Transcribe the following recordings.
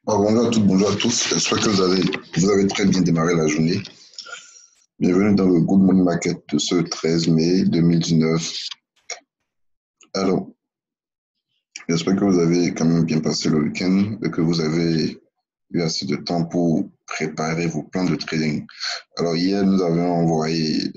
Bonjour à toutes, bonjour à tous. J'espère que vous avez très bien démarré la journée. Bienvenue dans le Good Morning Market de ce 13 mai 2019. Alors, j'espère que vous avez quand même bien passé le week-end et que vous avez eu assez de temps pour préparer vos plans de trading. Alors, hier, nous avions envoyé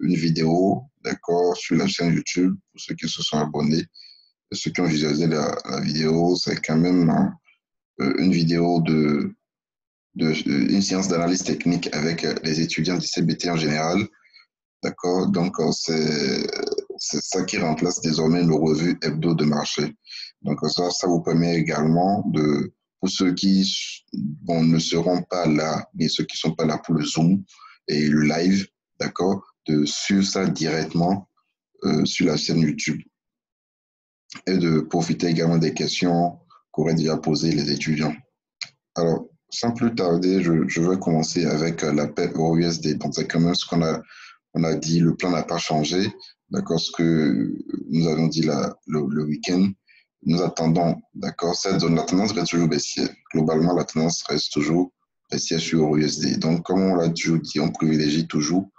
une vidéo, d'accord, sur la chaîne YouTube pour ceux qui se sont abonnés et ceux qui ont visualisé la vidéo. C'est quand même une vidéo une séance d'analyse technique avec les étudiants du CBT en général. D'accord? Donc, c'est ça qui remplace désormais nos revues hebdo de marché. Donc, ça vous permet également pour ceux qui ne seront pas là, mais ceux qui ne sont pas là pour le Zoom et le live, d'accord, de suivre ça directement sur la chaîne YouTube et de profiter également des questions qu'auraient déjà posées les étudiants. Alors, sans plus tarder, je vais commencer avec l'appel au USD. Donc, c'est quand même ce on a dit, le plan n'a pas changé. D'accord, ce que nous avons dit le week-end. Nous attendons, d'accord, cette zone, la tendance reste toujours baissière. Globalement, la tendance reste toujours baissière sur USD. Donc, comme on l'a toujours dit, on privilégie toujours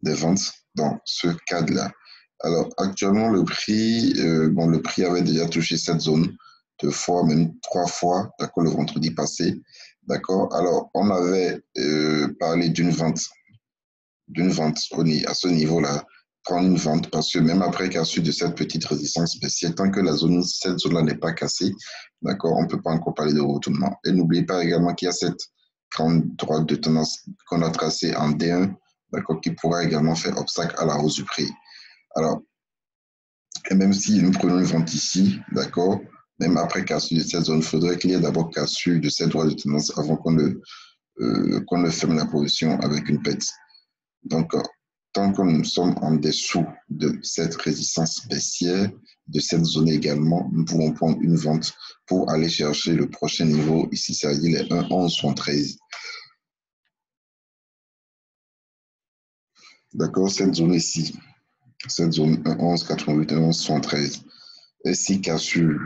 des ventes dans ce cadre-là. Alors, actuellement, le prix avait déjà touché cette zone deux fois, même trois fois, d'accord, le vendredi passé. D'accord. Alors, on avait parlé d'une vente à ce niveau-là, prendre une vente, parce que même après cassure de cette petite résistance spéciale, tant que cette zone-là n'est pas cassée, d'accord, on ne peut pas encore parler de retournement. Et n'oubliez pas également qu'il y a cette grande droite de tendance qu'on a tracée en D1, d'accord, qui pourra également faire obstacle à la hausse du prix. Alors, et même si nous prenons une vente ici, d'accord, même après cassure de cette zone, il faudrait qu'il y ait d'abord cassure de cette droite de tendance avant qu'on ne ferme la position avec une pète. Donc, tant que nous sommes en dessous de cette résistance baissière, de cette zone également, nous pouvons prendre une vente pour aller chercher le prochain niveau. Ici, c'est-à-dire les 1,1173. D'accord, cette zone ici, cette zone 1,1188, 1,1173. Et si cassure,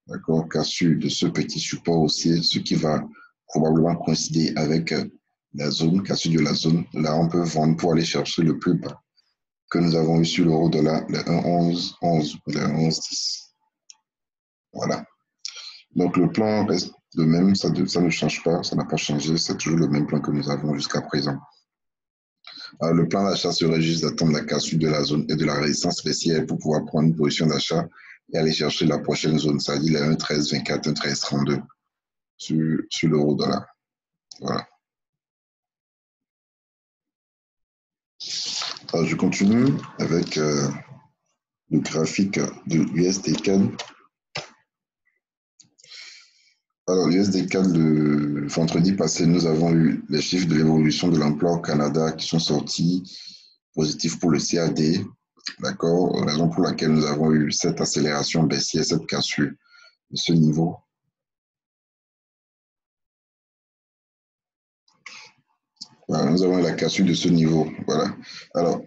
d'accord, cassure de ce petit support haussier, ce qui va probablement coïncider avec la zone, cassure de la zone, là, on peut vendre pour aller chercher le plus bas que nous avons eu sur l'euro-dollar, le 1,1111 ou le 1,1110. Voilà. Donc, le plan reste le même, ça ne change pas, ça n'a pas changé, c'est toujours le même plan que nous avons jusqu'à présent. Alors, le plan d'achat serait juste d'attendre la cassure de la zone et de la résistance baissière pour pouvoir prendre une position d'achat et aller chercher la prochaine zone, c'est-à-dire les 1,1324, 1,1332 sur l'euro-dollar. Voilà. Alors, je continue avec le graphique de l'USD-CAD. Alors, l'USD-CAD, le vendredi passé, nous avons eu les chiffres de l'évolution de l'emploi au Canada qui sont sortis positifs pour le CAD. D'accord? Raison pour laquelle nous avons eu cette accélération baissière, cette cassure de ce niveau. Voilà, nous avons eu la cassure de ce niveau. Voilà. Alors,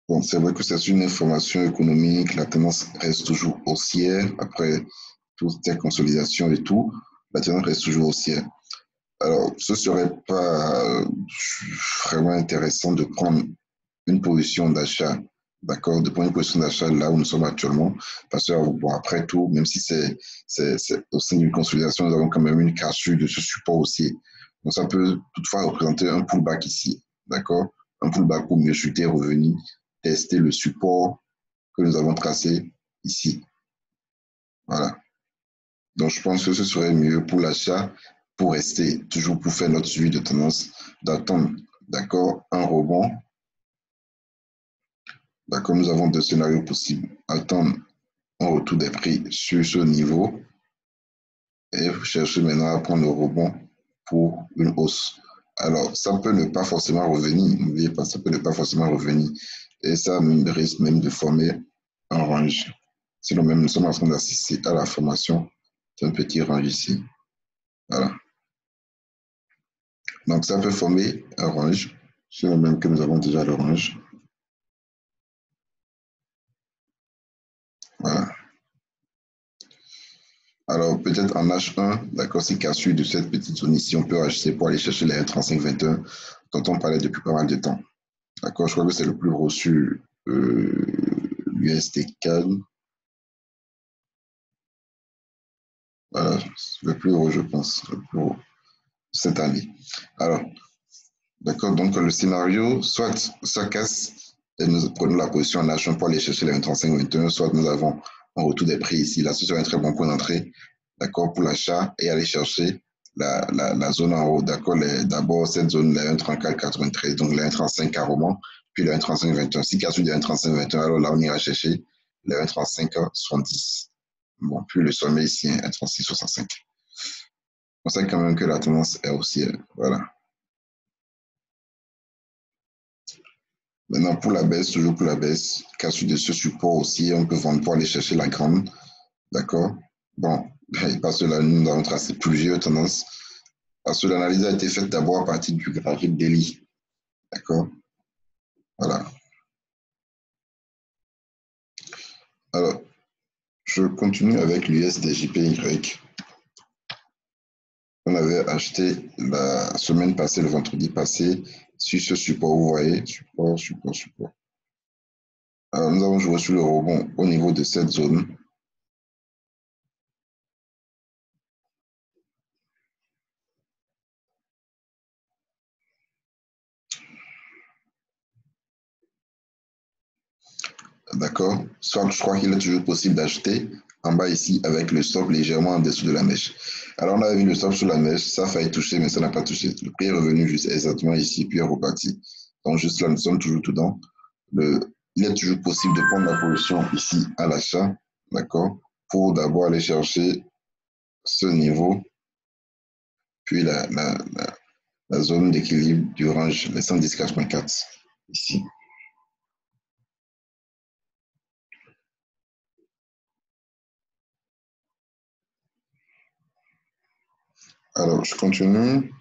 bon, c'est vrai que c'est une information économique, la tendance reste toujours haussière après toutes ces consolidations et tout. La tendance reste toujours haussière. Alors, ce ne serait pas vraiment intéressant de prendre une position d'achat, d'accord, de prendre une position d'achat là où nous sommes actuellement, parce que, bon, après tout, même si c'est au sein d'une consolidation, nous avons quand même une cassure de ce support aussi. Donc, ça peut toutefois représenter un pullback ici, d'accord, un pullback pour mieux chuter, revenir, tester le support que nous avons tracé ici. Voilà. Donc, je pense que ce serait mieux pour l'achat, pour rester, toujours pour faire notre suivi de tendance, d'attendre, d'accord, un rebond. D'accord, nous avons deux scénarios possibles. Attendre un retour des prix sur ce niveau et chercher maintenant à prendre le rebond pour une hausse. Alors, ça peut ne pas forcément revenir, n'oubliez pas, ça peut ne pas forcément revenir. Et ça risque même de former un range. Sinon, même nous sommes en train d'assister à la formation d'un petit range ici. Voilà. Donc, ça peut former un range, sur le même que nous avons déjà le range. Voilà. Alors, peut-être en H1, d'accord, c'est cassure de cette petite zone ici, on peut acheter pour aller chercher les 3521 dont on parlait depuis pas mal de temps. D'accord, je crois que c'est le plus gros sur l'USD CAD. Voilà, le plus gros, je pense, le plus gros cette année. Alors, d'accord, donc le scénario, soit ça casse et nous prenons la position en H1 pour aller chercher les 35-21, soit nous avons un retour des prix ici. Là, ce serait un très bon point d'entrée, d'accord, pour l'achat et aller chercher la zone en haut, d'accord, d'abord cette zone, les 1,34-93, donc les 1,35 carrément, puis les 1,35-21. Si casse des 1,35-21, alors là, on ira chercher les 1,35-70. Bon, puis le sommet ici, 1,36-65. On sait quand même que la tendance est haussière, voilà. Maintenant, pour la baisse, toujours pour la baisse, cassure de ce support aussi, on peut vendre pour aller chercher la grande. D'accord? Bon, parce que là, nous avons tracé plusieurs tendances. Parce que l'analyse a été faite d'abord à partir du graphique daily. D'accord? Voilà. Alors, je continue avec l'USDJPY. On avait acheté la semaine passée, le vendredi passé, sur ce support, vous voyez, support. Alors, nous avons joué sur le rebond au niveau de cette zone. D'accord? Soit je crois qu'il est toujours possible d'acheter en bas ici avec le stop légèrement en dessous de la mèche. Alors on a vu le stop sur la mèche, ça a failli toucher, mais ça n'a pas touché. Le prix est revenu juste exactement ici, puis est reparti. Donc juste là, nous sommes toujours dedans. Il est toujours possible de prendre la position ici à l'achat, d'accord? Pour d'abord aller chercher ce niveau, puis la zone d'équilibre du range, les 110,4 ici. Alors, je continue.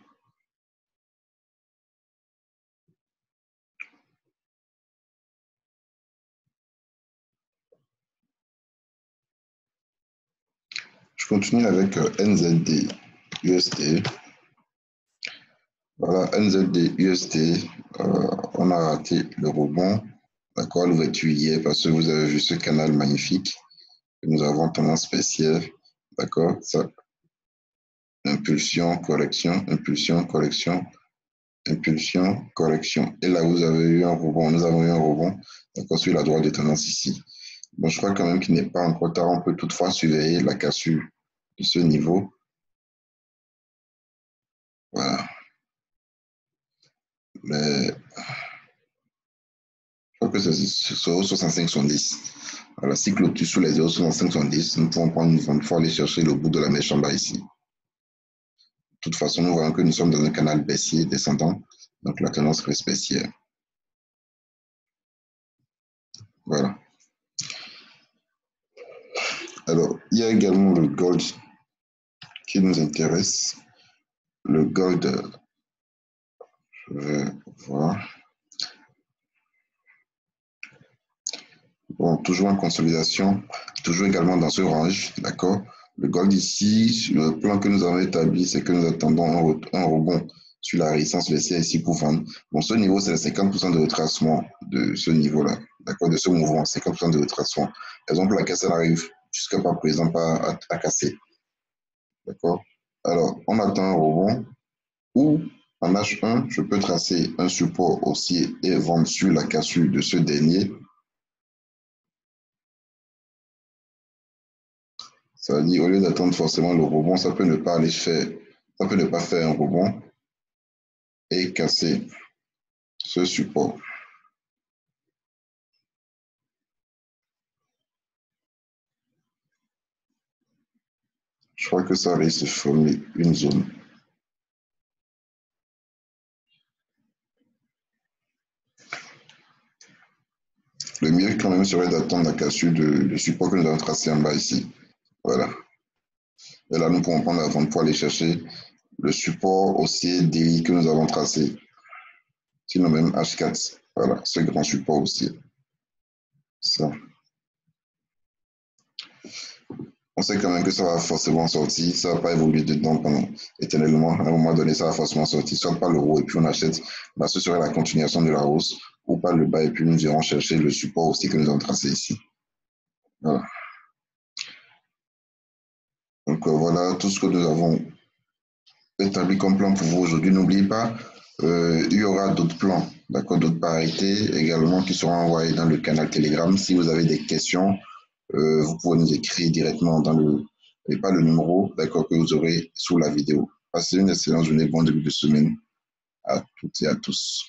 Je continue avec NZD USD. Voilà, NZD USD, on a raté le rebond. D'accord, l'ouverture hier parce que vous avez vu ce canal magnifique. Nous avons tendance baissière. D'accord, ça, impulsion, correction, impulsion, correction, impulsion, correction. Et là, vous avez eu un rebond. Nous avons eu un rebond, d'accord, sur la droite de tendance ici. Bon, je crois quand même qu'il n'est pas encore tard. On peut toutefois surveiller la cassure de ce niveau. Voilà. Mais je crois que c'est 65-70. Voilà, si clôture sous les 0,65-70, nous pouvons prendre une vente pour aller chercher le bout de la mèche en bas ici. De toute façon, nous voyons que nous sommes dans un canal baissier descendant, donc la tendance reste baissière. Voilà. Alors, il y a également le gold qui nous intéresse. Le gold, je vais voir. Bon, toujours en consolidation, toujours également dans ce range, d'accord? Le gold ici, le plan que nous avons établi, c'est que nous attendons un rebond sur la résistance laissée ici pour vendre. Bon, ce niveau, c'est le 50% de retracement de ce niveau-là, d'accord, de ce mouvement, 50% de retracement. Raison pour laquelle ça n'arrive jusqu'à pas présent pas à casser, d'accord? Alors, on attend un rebond ou en H1, je peux tracer un support haussier et vendre sur la cassure de ce dernier. Ça veut dire, au lieu d'attendre forcément le rebond, ça peut ne pas aller faire, ça peut ne pas faire un rebond et casser ce support. Je crois que ça risque de former une zone. Le mieux quand même serait d'attendre la cassure de support que nous avons tracé en bas ici. Voilà. Et là, nous pourrons prendre la vente pour aller chercher le support haussier daily que nous avons tracé. Sinon même H4. Voilà, ce grand support haussier. Ça. On sait quand même que ça va forcément sortir, ça va pas évoluer dedans pendant éternellement. À un moment donné, ça va forcément sortir, soit par le haut et puis on achète, bah, ce serait la continuation de la hausse, ou par le bas et puis nous irons chercher le support aussi que nous avons tracé ici. Voilà. Donc voilà tout ce que nous avons établi comme plan pour vous aujourd'hui. N'oubliez pas, il y aura d'autres plans, d'accord, d'autres parités également qui seront envoyés dans le canal Telegram. Si vous avez des questions, vous pouvez nous écrire directement dans le, et pas le numéro, d'accord, que vous aurez sous la vidéo. Passez une excellente journée, bon début de semaine à toutes et à tous.